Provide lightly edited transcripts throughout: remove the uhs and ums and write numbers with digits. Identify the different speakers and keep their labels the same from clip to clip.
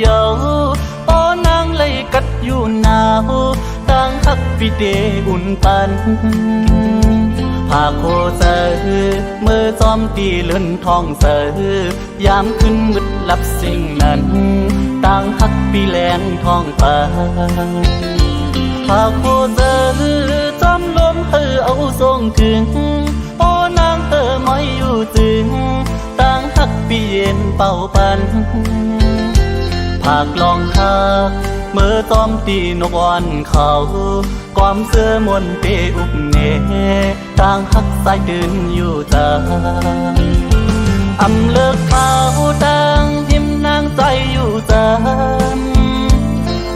Speaker 1: เยาปอนางเลยกัดอยู่หนาวต่างฮักปีเดอุ่นปันผาโคเซอเมื่อจอมตีเลื่อนทองเสอยามขึ้นมืดลับสิ่งนั้นต่างฮักปีแลงทองปานผาโคเซอจอมลมเอาทรงถึงปอนางไม่อยู่จึงต่างฮักปีเย็นเป่าปันผากลองฮักเมื่อจอมตีนกวันเขาความเสื้อมวนเปอุบเนต่างฮักสายตื่นอยู่จางอำเลิกเขาต่างหิมนางใจอยู่จาง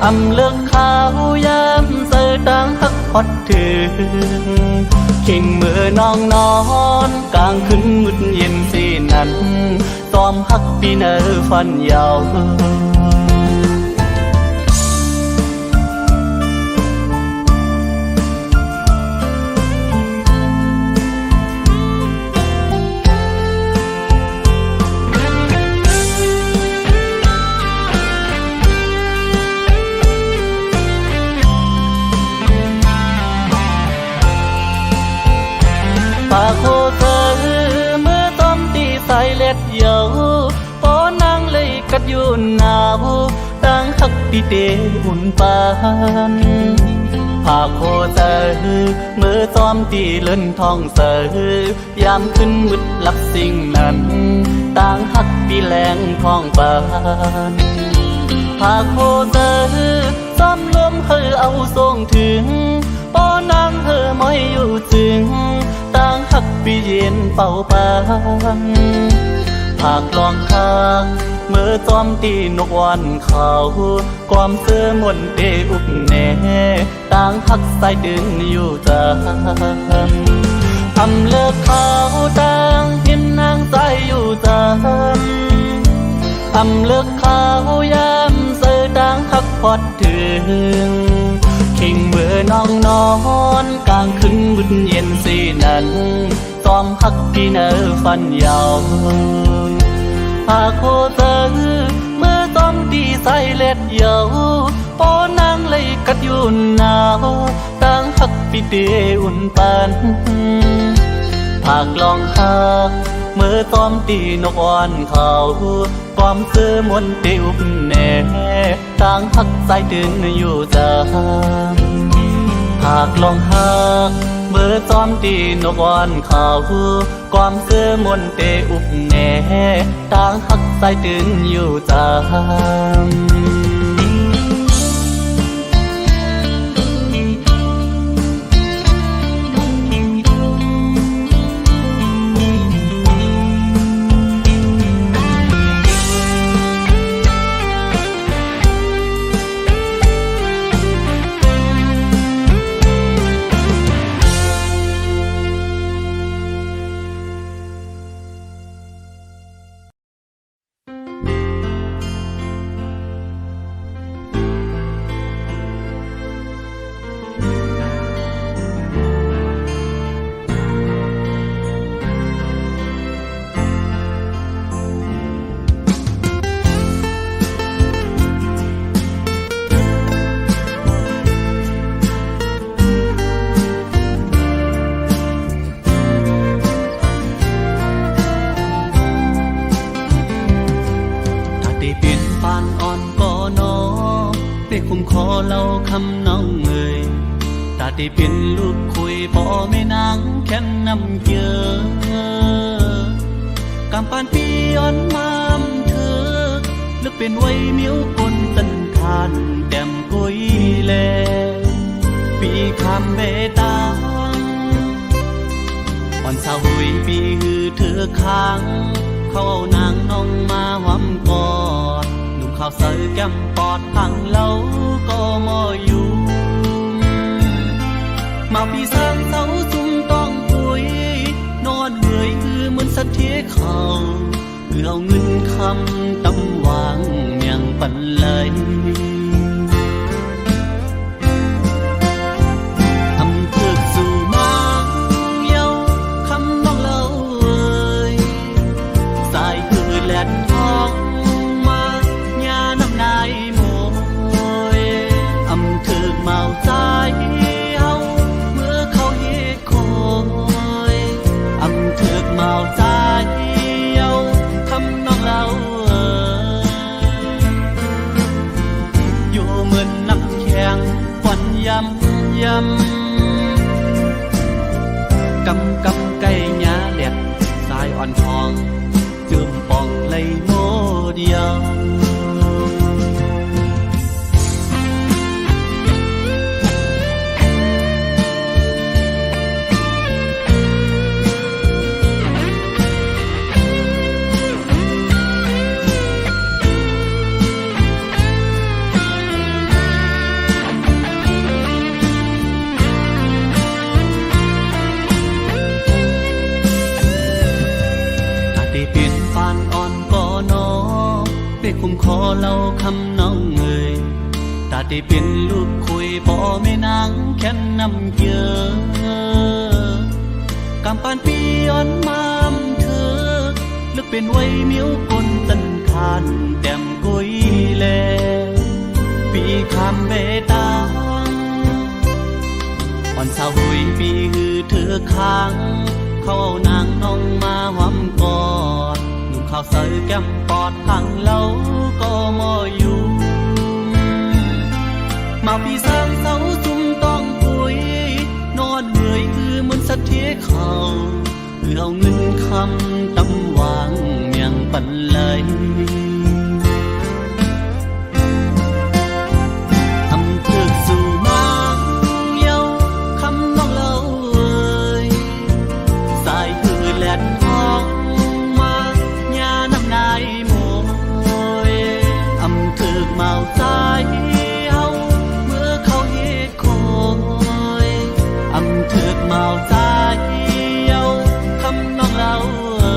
Speaker 1: อำเลิกเขายามเสือต่างฮักฮอดถึงเข่งเมื่อน้องนอนกลางคืนมืดเย็นสีนั้นจอมฮักปีเนอฟันยาวปากโคเธอเมื่อต้มตีใส่เล็ดเยาปอนางเลยกัดอยู่หนาวตั้งฮักปีเดอุ่นปานปากโคเธอเมื่อต้มตีเลื่อนทองเสยามขึ้นมืดลับสิ่งนั้นตั้งฮักปีแรงทองปานปากโคเธอซ้ำลมเอาทรงถึงปอนางไม่อยู่จึงต่างฮักปีเย็นเป่าปังผากลองข้างเมื่อจอมตีนกวันเขาความเสื้อมวนเปอุบแน่ต่างฮักสายดึงอยู่จางอำเลิกเขาต่างหิมนางใจอยู่จางอำเลิกเขายามเสือต่างฮักพอดถึงเข่งเมื่อน้องนอนกลางคืนมืดเย็นสีนั้นจอมฮักพี่เนอฟันยาวผาโคเตอเมื่อจอมตีใส่เล็ดเยาปอนางเลยกัดอยู่หนาวต่างฮักพี่เดอุ่นปันผากลองฮักเมื่อจอมตีนกอ่อนเขาความเสื้อมวนเปอุบแน่ต่างฮักสายตื่นอยู่จางหากลองฮักเมื่อจอมตีนกอ่อนเขาความเสื้อมวนเปอุบแน่ต่างฮักสายตื่นอยู่จางคุมคอเล่าคำน้องเอ่ยตาที่เป็นลูกคุยพ่อแม่นางแค่นำเยอะกำปานปีย้อนมามเธอลึกเป็นไว้มิ้วกลตันทานแต้มกุยแลปีคำเบตาอ่อนสาวหุยปีหือเธอค้างเขาเอานางน้องมาหวำกอดข้าวเสือแก้มปอดพังเล่าก็มออยู่มาปีสร้างเสาจุ่มต้องปุยนอนเหนื่อยคือเหมือนสัตว์ที่เขาเพื่อเอาเงินคำตำวางอย่างปันเลยทำเพื่อสู่นางเย้าคำน้องเล่าเอ่ยสายคือแหลนทองน้ำนา ยำกำไก่หญ้าแหลกสายอ่อนทองจืมปองไหลโมเดียวคุ้มคอเล่าคำน้องเอ่ยตาได้เป็นลูกคุยบ่แม่นางแค่นนำเยอะกำปานปีย้อนมามเธอลึกเป็นไว้มิ้วกลตันคานแก้มกุยแลปีคำเบตางอ่อนสาวหุยปีฮือเธอค้างเข้านางน้องมาหอมกอดข้าวใส่แก้มปอดทางเล่าก็มออยู่มาพี่สร้างเสาจุ่มต้องปุยนอนเหนื่อยคือเหมือนสัตว์เทเขาเพื่อเอาเงินคำตำวางเมียงปันเลยทำเพื่อสู่นางเยาคำน้องเล่าเอ่ยสายคือแหลนทองนายโมยอำถึกเมาใจเอาเมื่อเขาเฮ็ดคอยอำถึกเมาใจเอาคำน้องเราเอ่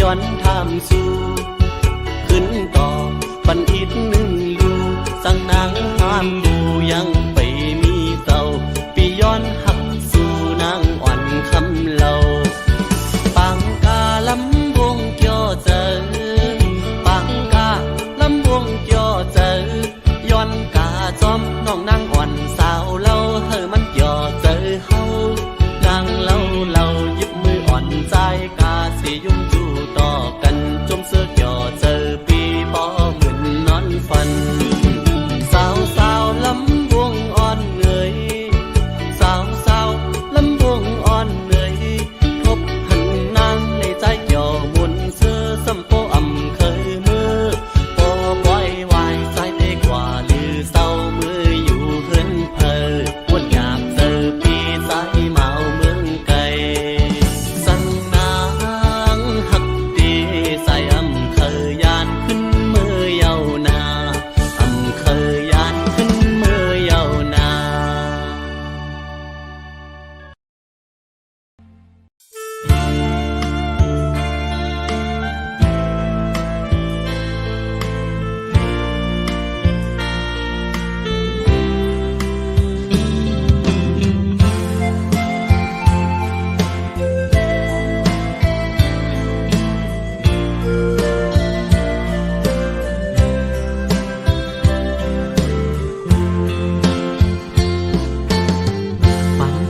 Speaker 1: ย้อนทามสู่ขึ้นต่อปันอีกหนึ่งลูสั่งนางงามดูยังไปมีเจ้าปีย้อนหักสู่นางอ่อนคำเล่าปังกาลำวงเกี่ยวเจอปังกาลำวงเกี่ยวเจอย้อนกาจอมน้องนางอ่อนสาวเล่าเฮอมันเกี่ยวเจอเฮานางเล่าหยิบมืออ่อนใจกาสิยุ่มจู่ต่อกันจมเสื้อเกี่ยวเจอปีปอเหมือนนอนฝันสาวลำวงอ่อนเงยสาวลำวงอ่อนเงยทบหันนางในใจเกี่ยวมุนเสื้อสัมโปอ่ำเคยมือปอปล่อยวายใจเตกว่าลือเศร้ามืออยู่เฮือนเพอวนอยากเจอปีสายเมาเมืองไกลสั่งนางหักดีใส่อำเคยยานขึ้นมือเยานาอำเคยยานขึ้นมือเยานา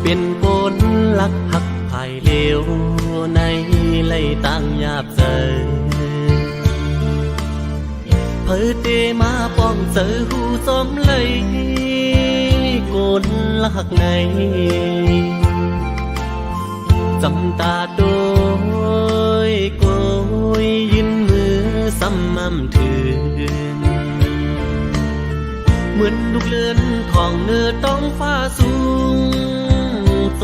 Speaker 1: เป็นปนลักหักภายเลวในไล่ตั้งยาบเจอเพิดเดมาป้องเจอหูจอมเลยโกนลักในจำตาโดยโกยยินมือซ้ำมั่มถืนเหมือนลูกเลือนของเนื้อต้องฟ้าสูง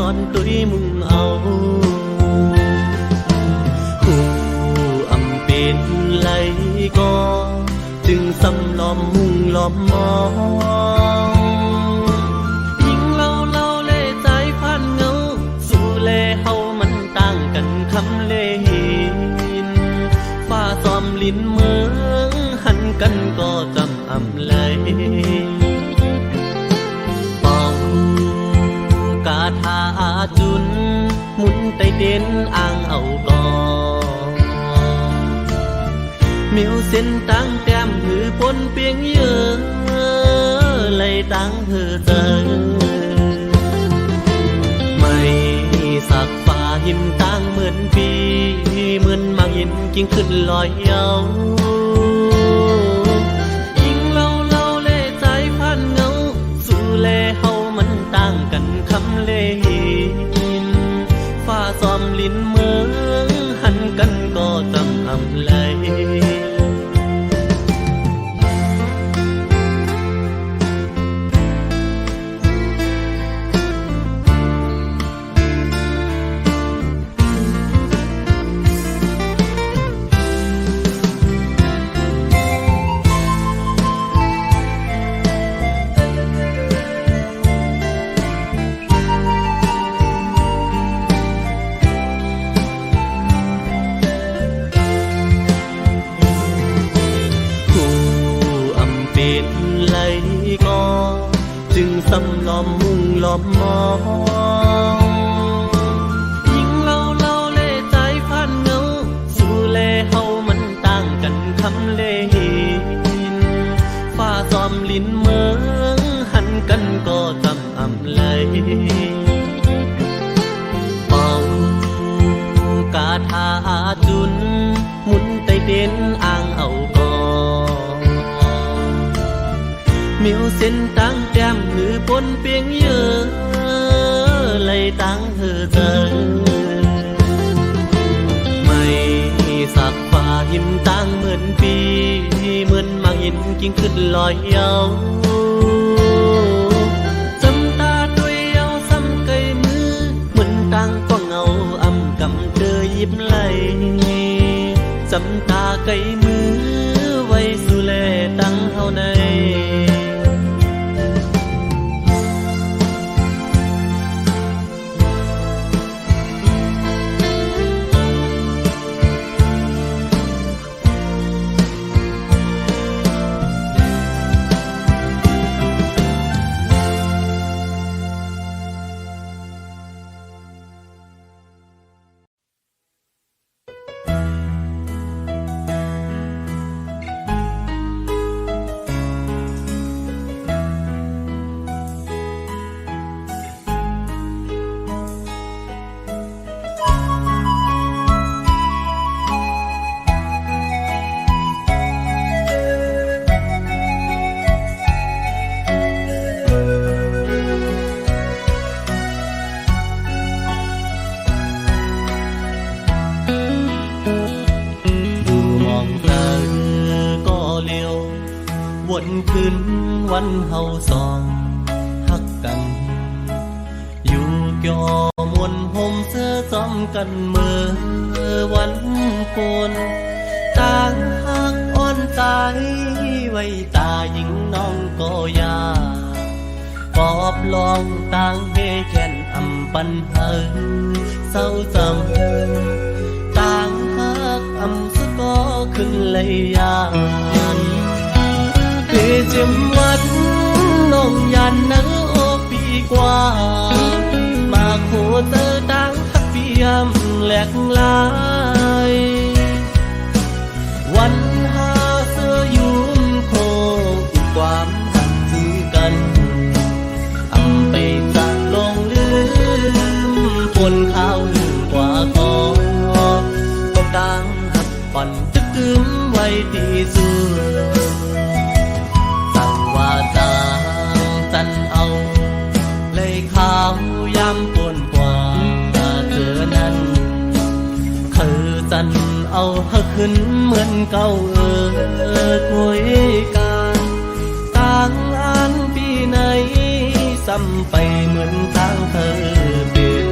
Speaker 1: ตอนตุยมุ่งเอาหูอำเป็นไหลก็จึงสำล้อมมุ่งล้อมมองยิ่งเล่าเล่ใจพันเงาสู่เล่เฮามันต่างกันคำเล่หินฟ้าซ้อมลิ้นเมืองหันกันก็จำอำเลยกาทาจุนหมุนไตเด่นอ่างเอาก่อเมียวเส้นตั้งแต้มหือปนเปียงเยอะเลยตั้งเธอเจอไม่สักฟ้าหิมตั้งเหมือนปีเหมือนมังหินกิ่งขึ้นลอยเยายิ่งเล่าเล่ใจพันเงาสู่เล่เฮามันต่างกันคำเล่หินฟ้าซ้อมลิ้นเมืองหันกันก็จำอำเลยจึงสำล้อมมุ่งล้อมมองยิ่งเล่าเล่ใจพันเงาสู่เล่เฮามันต่างกันคำเล่หินฟ้าซ้อมลิ้นเมืองหันกันก็จำอำเลยเป่ากาทาจุนหมุนไตเด่นอ่างเอาก่อเมียวเส้นตั้งแก้มหือปนเปียงเยอะเลยตั้งเธอเจอไม่สักฟ้าหิมตั้งเหมือนปีเหมือนมังหินกิ่งขึ้นลอยเยาจำตาด้วยเยาซ้ำไกลมือเหมือนตั้งก็เงาอำกำเธอยิ้มไหลจำตาไกลมือไว้สู่แลตั้งเฮาใน วนคืนวันเฮาสองฮักกันอยู่เกี่ยวมวนห่มเสื้อซ้อมกันเมื่อวันฝนต่างฮักอ่อนตายไว้ตาหญิงน้องก็ยาปอบลองต่างเฮแก่นอำปันเฮเศร้าจำต่างฮักอำสะก็ขึ้นเลยยานเพื่อจำวัดน้องยันนังโอปีกว่ามาโคเจอต่างฮักเปียมแหลกลายวันหาเสื้อยุ่มโคความหักถือกันอำไปจากลงลืมปนข้าวลืมกว่าก็ต่างหักปั่นจะกึมไว้ที่สุดสั่งว่าจางจันเอาเลยข้าวยำปนกว่าเธอนั้นคือจันเอาหักขึ้นเหมือนเก่าคุยกันต่างอันปีไหนซ้ำไปเหมือนทางเธอเป็น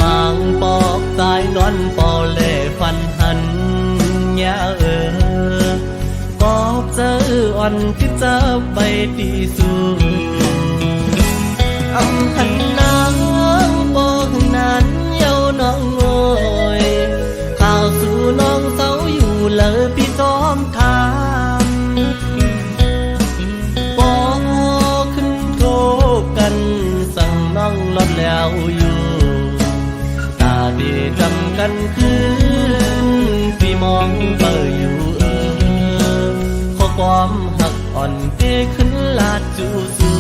Speaker 1: มังปอกตายนอนปอเล่ฟันหันยาปอกเจออ่อนที่จะไปที่สุดอำพันนางปอกนั้นเย้าน้องโอยข่าวสู่น้องเศร้าอยู่เลยพี่ต้อมทามปอกขึ้นโทษกันสั่งน้องลดแล้วอยู่ตาดีจำกันคืนพี่มองเบออยู่ข้อความหักอ่อนเทขึ้นลาดจูซู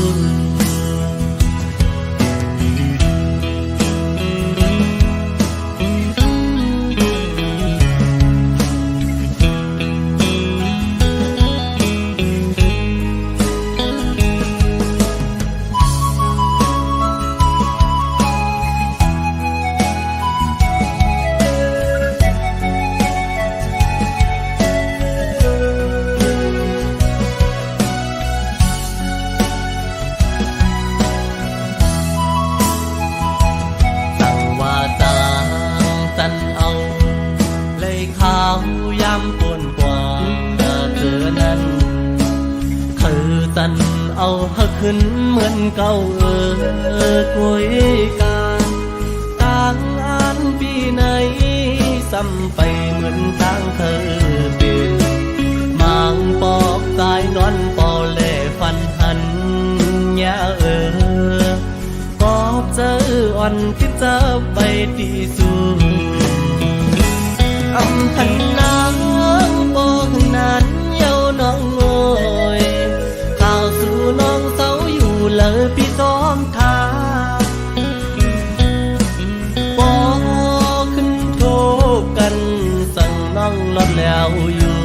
Speaker 1: เอาหักขึ้นเหมือนเก่าคุยกันต่างอันปีไหนซ้ำไปเหมือนทางเธอเป็นมังปอกตายนอนปอเล่ฟันหันยาปอบเจออ่อนที่จะไปที่สุดอำพันนางปอกนั้นเย้าน้องโอยข่าวสู่น้องเศร้าอยู่เลยพี่ต้อมทาปอขึ้นโทษกันสั่งน้องลดแล้วอยู่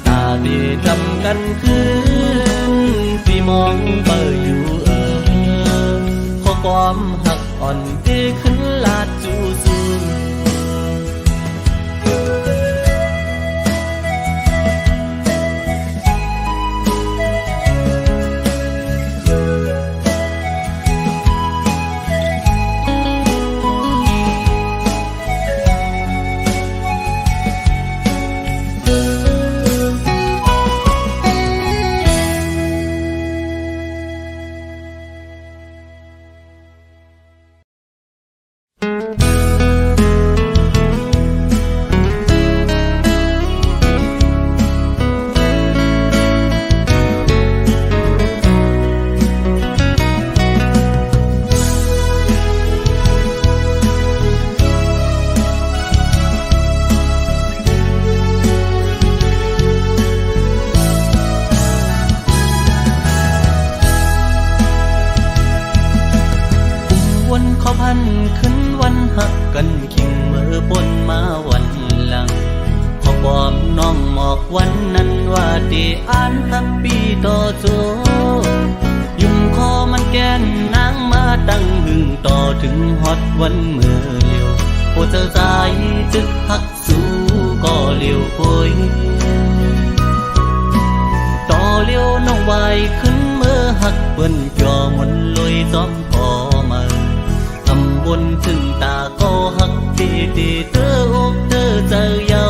Speaker 1: ตาดีจำกันคืนพี่มองเบออยู่ข้อความหักอ่อนที่ขึ้นลาดจูซูขึ้นวันหักกันขิงเมื่อปนมาวันหลังขอบอกน้องหมอกวันนั้นว่าที่อ่านทักปีต่อโจยุ่มคอมันแก่นนางมาตั้งหึงต่อถึงฮอดวันเมื่อเลี้ยวโอ้เจ้าใจจึกหักสู้ก็เลี้ยวโอยต่อ เปิ้นจอมนลอยซ้อมพอมาทำบนถึงตาก็หักตีตีเธออกเธอเจอเยา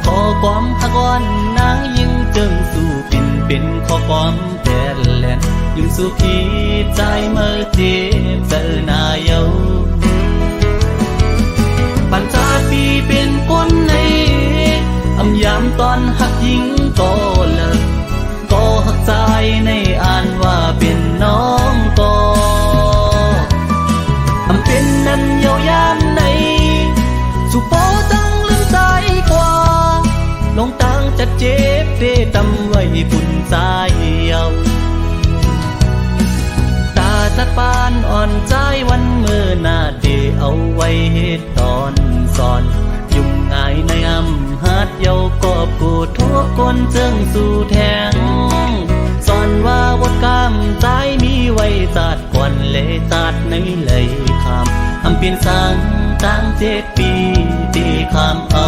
Speaker 1: ขอความหักอ่อนนางยิ่งจึงสู่เป็นขอความแทนแลนยิ่งสู่พี่ใจเมื่อเจ็บเจอหน้าเยาปัญจาปีเป็นคนในอำยามตอนหักยิงก็เลิกก็หักใจในอ่านว่าเป็นน้องก็อำเป็นนั้นเยาวยามในสุโปตั้งลืมใจกว่าลงตั้งจะเจ็บเดตำไว้บุญใจเยาตาจัดปานอ่อนใจวันเมื่อหน้าเดเอาไว้เหตุตอนสอนยุ่งง่ายในอำหัดเยากอบกูทั่วคนเจิงสู่แทงสอนว่าวดกามใจมีไว้จัดก่อนเลยจัดในเลยคำอำเปลี่ยนสังตั้ง7 ปีที่คำเอา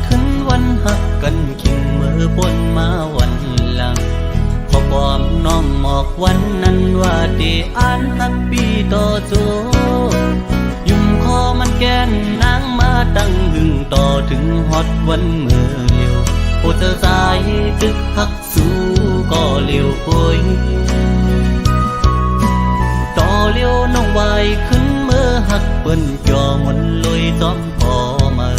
Speaker 1: ขึ้นวันหักกันขิงเมื่อบนมาวันหลังขอความน้องหมอกวันนั้นว่าดีอ่านหักปีต่อโจยุ่มคอมันแกนนางมาตั้งหึงต่อถึงฮอดวันเมื่อเลี้ยวโอเธอสายตึกหักสู้ก็เลี้ยวโอยต่อเลี้ยวน้องวายขึ้นเมื่อหักเปิ้นจอมนลอยซ้อมพอมา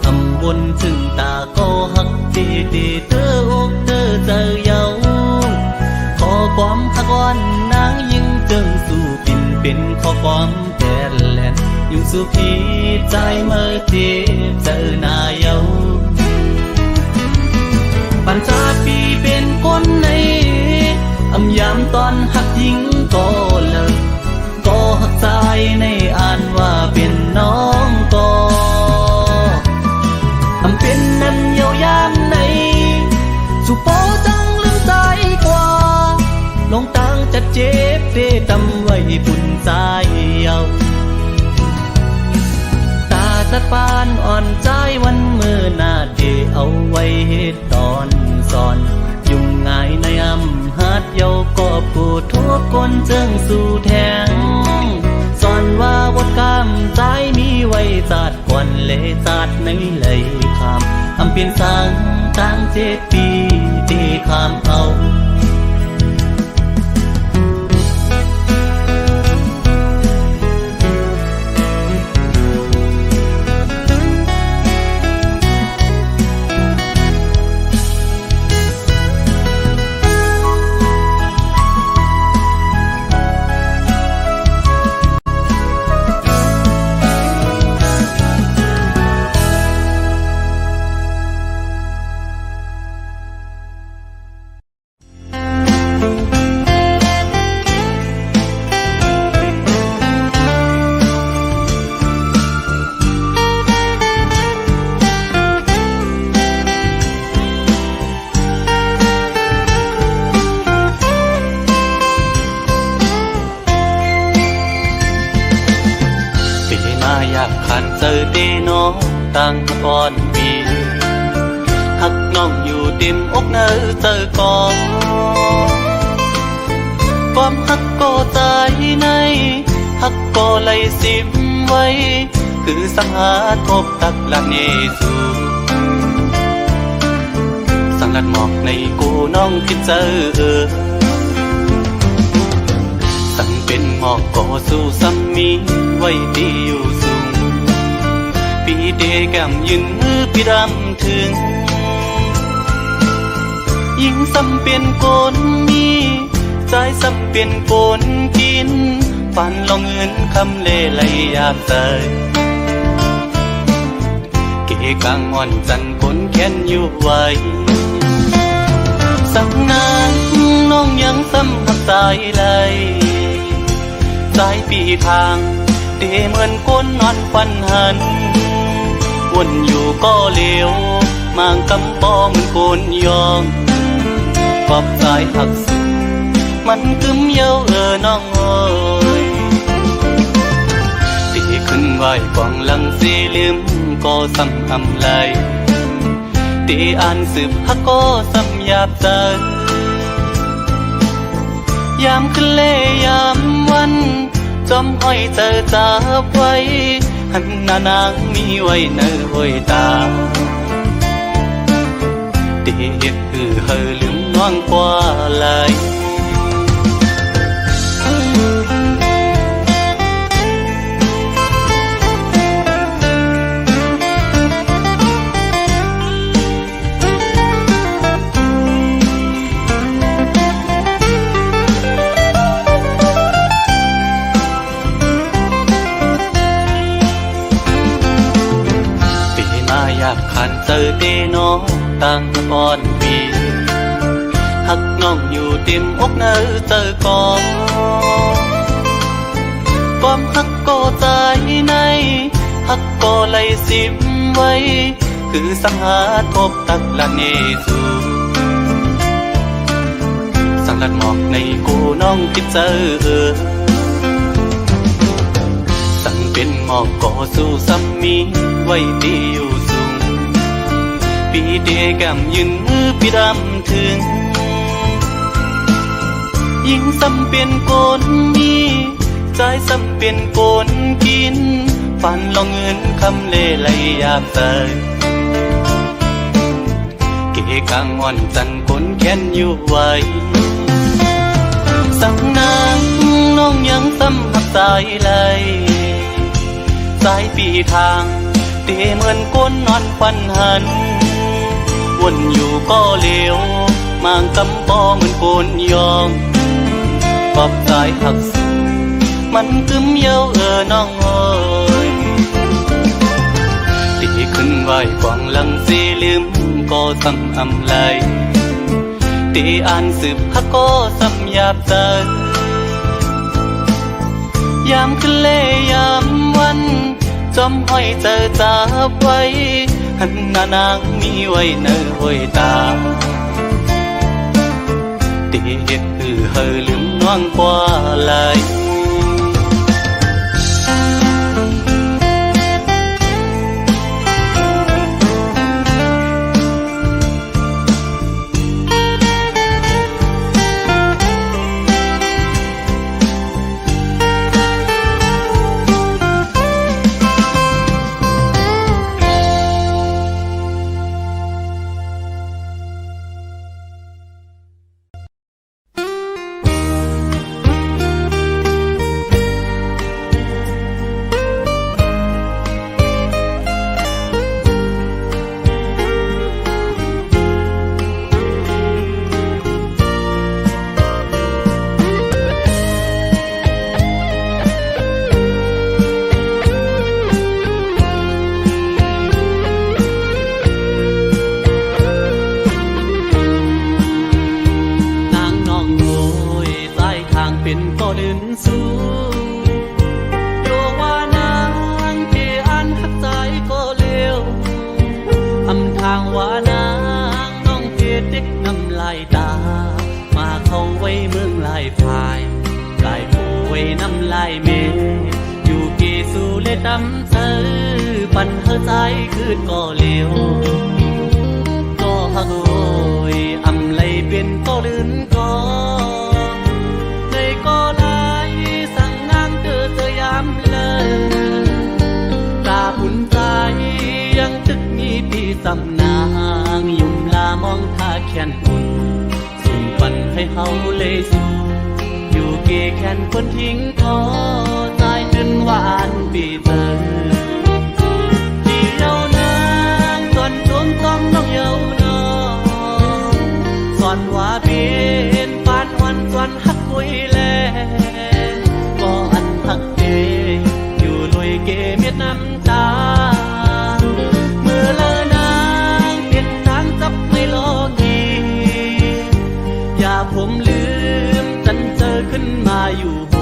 Speaker 1: ทำบนถึงตาก็หักตีตีเธออกเธอเจอเยาขอความหักอ่อนนางยิ่งจึงสู่เป็นขอความแทนแลนยิ่งสู่พี่ใจเมื่อเจ็บเจอหน้าเยาปัญจาปีเป็นคนในอำยามตอนหักยิ่งก็เลิกก็หักใจในอ่านว่าเป็นน้องก็อำเป็นนั้นเยาวยามในสุโปตั้งลืมใจกว่าลงตั้งจะเจ็บเดตำไว้บุญใจเยาตาจัดปานอ่อนใจวันเมื่อหน้าเดเอาไว้เหตุตอนสอนยุ่งง่ายในอำหัดเยากอบกูทั่วคนเจิงสู่แทงสอนว่าวดกามใจมีไว้จัดก่อนเลยจัดในเลยคำอำเปลี่ยนสังตั้ง7 ปีที่คำเอาอยากขันเจอเดน้องตั้งก่อนปีหักน้องอยู่เต็มอกเนอเจอก่อนความหักก็ใจในหักก็ไหลซิมไว้คือสังหารพบตักละเนสูสังกัดหมอกในกูน้องคิดเจอสั่งเป็นหมอกก็สู้ซ้ำมีไว้ที่อยู่สูงปีเดแก้มยืนมือพี่รำถึงยิ่งซ้ำเป็นคนมีใจซ้ำเป็นคนกินฝันลองเงินคำเล่ไหลยามใจเกกางอ่อนจันคนแค้นอยู่ไว้สักนานน้องยังซ้ำหักใจไหล สายปีทางเดเหมือนก้นนอนฟันหันวนอยู่ก็เลี้ยวมางกำปอเหมือนโกนยองกอบสายหักสุดมันกึมเย้าน้องเอ้ยตีขึ้นไหวกองหลังสีลืมก็ซ้ำอำไลตีอ่านสืบฮักก็ซ้ำหยาบใจยามขึ้นเล่ยามวันจอมห้อยเจอจับไว้หันหน้านางมีไว้เนื้อห้อยตาตีเฮ็ดเฮอลืมน้องกว่าไหลขันเจอเตน้องตั้งก่อนปีหักน้องอยู่เต็มอกเนื้อเจอกองความหักก็ใจในหักก็ไหลสิบไว้คือสังหาทบตักละเนสูสังกัดหมอกในกูน้องคิดเจอสั่งเป็นหมอกก็สู้ซ้ำมีไว้ตีอยู่ปีเดแก้มยืนมือปีดำถึงยิ่งซ้ำเป็นโกนมีใจซ้ำเป็นโกนกินฝันลองเงินคำเล่ไหลยาบใจเกกางอ่อนจันคนแค้นอยู่ไว้สั่งนางน้องยังซ้ำหักใจไหลสายปีทางเตเหมือนก้นนอนฟันหันวนอยู่ก็เลี้ยวมางกำปอเหมือนโกนยองปอบสายหักสุดมันกึมเย้าน้องเอ้ยตีขึ้นไหวกวางหลังสีลืมก็ซ้ำอำไลตีอ่านสืบฮักก็ซ้ำหยาบใจยามขึ้นเล่ยามวันจอมห้อยเจอจับไว้หันหน้านางมีไว้เนื้อห้อยตาตีเฮ็ดเฮอลืมน้องกว่าไหลดำเธอปันเธอใจคืนก็เลี้ยวก็ฮักโอยอำไลเป็นก็ลื่นก็ในก็ไหลสั่งนางเธอยามเลยตาบุญใจยังตึกมีปีสำนางยุ่มลามองท่าแขนอุ่นส่งปันให้เฮาเลยสู่อยู่เกแขนคนทิ้งก็ใจจนหวานปีเตอที่เยาวนางตอนจมต้องน้องเยาวนองสอนว่าเป็นปานวันสอนฮักคุยแลก็อันฮักเดอยู่ลอยเกเมียดน้ำตาเมื่อเลอนางเป็นทางจับไม่โลกีอย่าผมลืมจันเจอขึ้นมาอยู่โห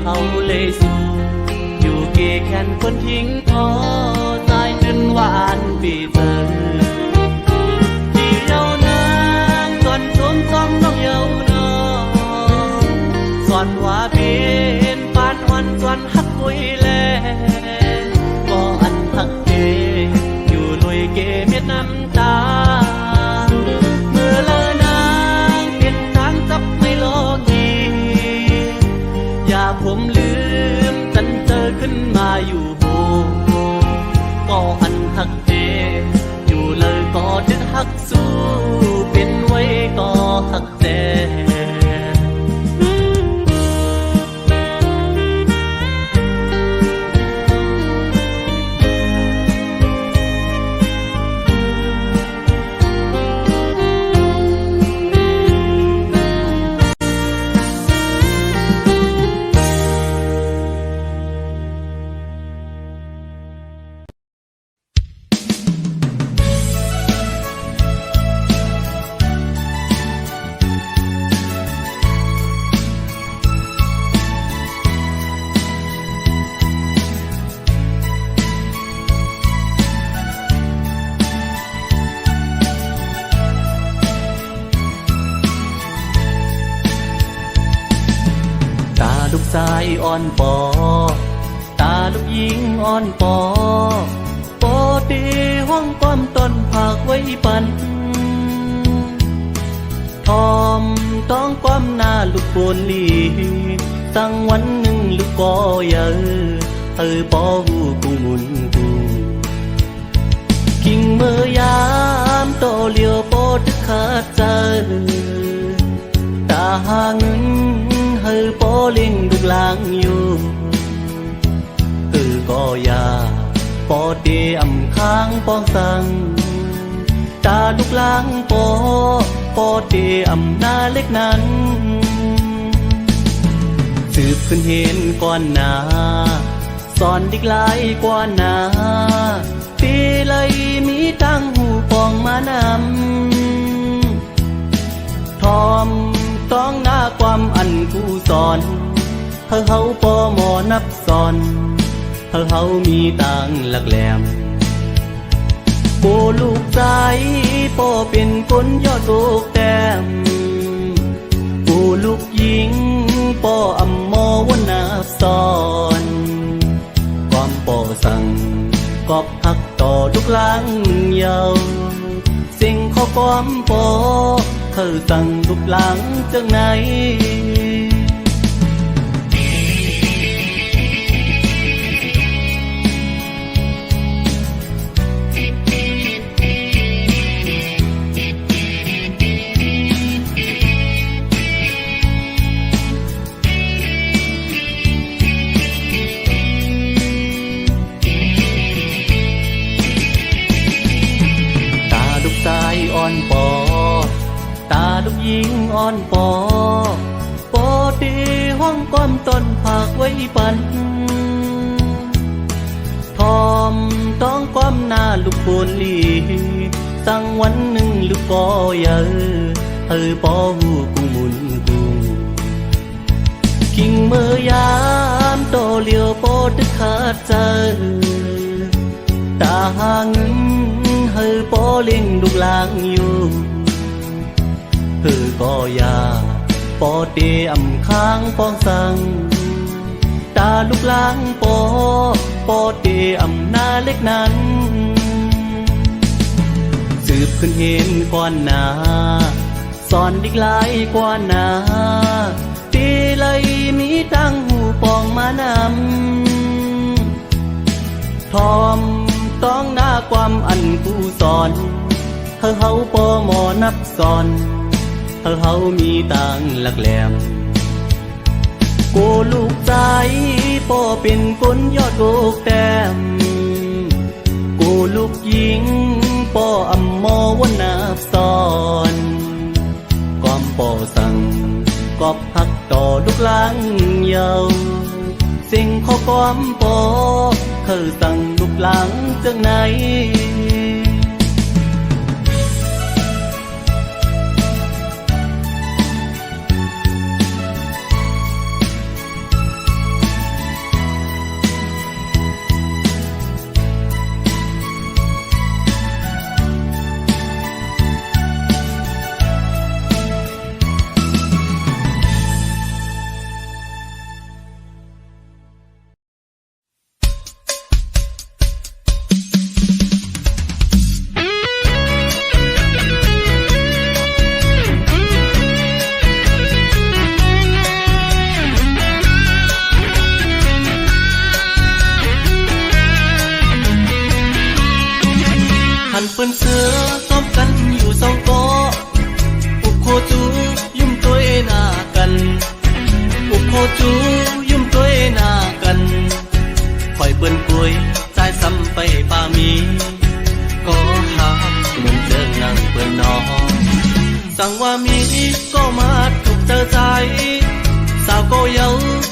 Speaker 1: เฮาเลยสู้อยู่เกแค่นคนทิ้งพอตายจนหวานปีเตอที่เยาวนางก่อนชมต้องน้องเยาวนองก่อนว่าเป็นปานวันส่วนฮักคุยแลก็อันฮักเกอยู่ลุยเกเม็ดน้ำตาเมื่อเลอนางเป็นทางจับไม่โลกีอย่าผมลืมจันเจอขึ้นมาอยู่โหก็อันฮักเกอยู่เลยก็จึงฮักสู้เป็นไว้ก็ฮักแต่ลูกชายอ่อนปอตาลูกหญิงอ่อนปอปอตีห้องความต้นผากไว้ปันทอมต้องความหน้าลูกโบนลีตั้งวันหนึ่งลูกก็เยอะปอหูกูมุนกูกิ่งเมื่อยามโตเลียวปอดึกขาดใจตาหาเงินปอเล่งลูกลางอยู่ก็อย่าปอเดอำค้างปองสังตาลูกลางปอเดอำหน้าเล็กนั้นสืบขึ้นเห็นก่อนหน้าสอนดิกหลายกว่าหน้าปีเลยมีตั้งหูปองมานำทอมต้องหน้าความอันกูสอนเฮาปอหมอนับสอนเฮามีตังหลักแหลมโปลูกใจปอเป็นคนยอดลูกแต้มโปลูกหญิงปออำมอวันนับสอนความปอสั่งกอบหักต่อลูกหลังเยาสิ่งข้อความปอสั่งลูกหลังจังไหนตาลูกชายอ่อนปอตาลูกหญิงอ่อนปอปอตีห้องก้อมต้นผากไว้ปันทอมต้องก้มหน้าลูกโบนลีตั้งวันหนึ่งลูกก็เยอะปอหูกูมุนกูกิ่งเมื่อยามโตเลียวปอดึกขาดใจตาหาเงินปอเล่งลูกลางอยู่ก็อย่าปอเดอำค้างปองสังตาลูกลางปอเดอำหน้าเล็กนั้นสืบขึ้นเห็นก่อนหน้าสอนดิกหลายกว่าหน้าปีเลยมีตั้งหูปองมานำทอมต้องหน้าความอันกูสอนเฮาปอหมอนับสอนเฮามีตังหลักแหลมโกลูกใจปอเป็นคนยอดลูกแต้มโกลูกหญิงปออำมอวันนับสอนความปอสั่งกอบหักต่อลูกหลังเยาสิ่งข้อความปอสั่งลูกหลังจังไหน
Speaker 2: เ
Speaker 1: นเปิ้นเสือซ้อมกันอยู่สองโต๊ะอุกโคจูยุ่มตัวเอหน้ากันอุกโคจูยุ่มตัวเอหน้ากันคอยเปิ้นป่วยใจซ้ำไปป่ามีก็หาเหมือนเดิมนั่งเปิ้นนอสั่งว่ามีก็มาถูกเจอใจสาวก็เยา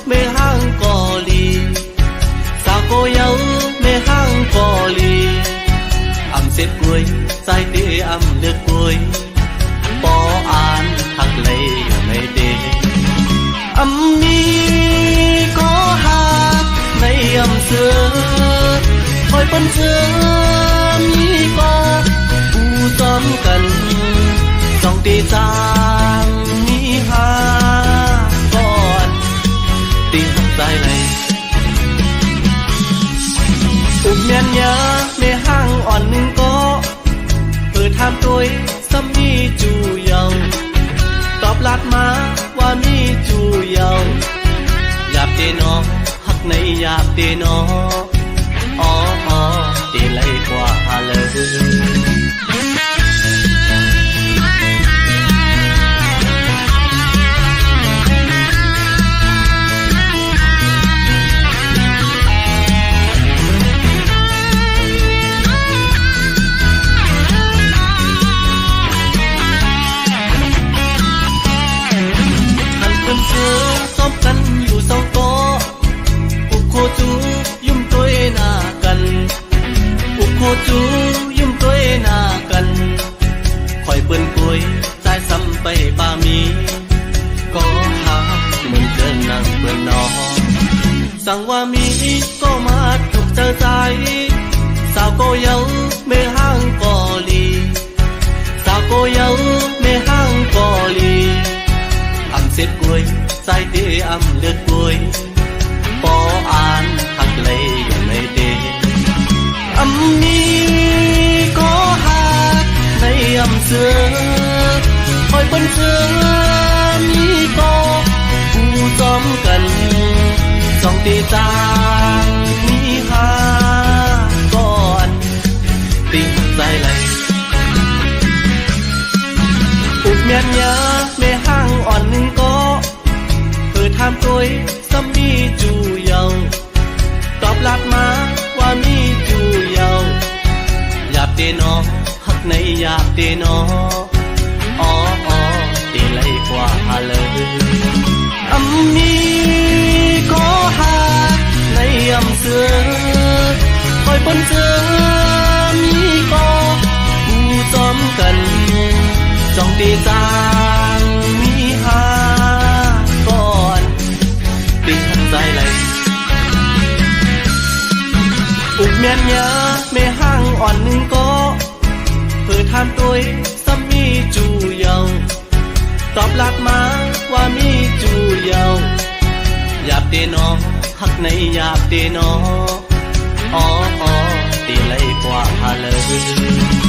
Speaker 1: ไม่ห่างก็ลีสาวก็เยาไม่ห่างก็ลีอำเสร็จกล้วยใจเตะอำเลือกกล้วยปออ่านหักเลยไม่เตะอำมีก็หักในอำเสือคอยเป็นเสือมีก็ผู้ซ้อมกันสองตีจางมีหาก่อนตีหักใจเลยอุกเมียนยาไม่ห่างอ่อนหนึ่งก็เปิดทำตัวซ้ำมีจูเยาตอบลัดมาว่ามีจูเยาหยาบเตนอหักในหยาบเตนออ๋อเตไลกว่าเลยซ้อมกันอยู่สองโต๊ะอุกโคจูยุ่มตัวเอหน้ากันอุกโคจูยุ่มตัวเอหน้ากันคอยเปิ้นป่วยใจซ้ำไปป่ามีก็หาเหมือนเดินนั่งเปิ้นนอสั่งว่ามีก็มาถูกเจอใจสาวก็เยาไม่ห่างก็ลีสาวก็เยาไม่ห่างก็ลีอำเสร็จกล้วยใจเตะอำเลือดกล้วยปออ่านหักเลยไม่เตะอำมีก็หักในอำเสือคอยเป็นเสือมีก็ผู้ซ้อมกันสองตีจางมีหาก่อนตีหักใจเลยอุกเมียนยาไม่ห่างอ่อนหนึ่งก็เปิดทำตัวซ้ำมีจูเยาตอบลัดมาว่ามีจูเยาหยาบเตนอหักในหยาบเตนออ๋อเตไลกว่าเลยอำมีก็หักในอำเสือคอยเป็นเสือมีก็ผู้ซ้อมกันจองตีจางมีหาก่อนตีหักใจเลยอุกเมียนยาไม่ห่างอ่อนหนึ่งก็เปิดทำตัวซ้ำมีจูเยาตอบลัดมาว่ามีจูเยาหยาบเตนอหักในหยาบเตนออ๋อตีไลกว่าเลย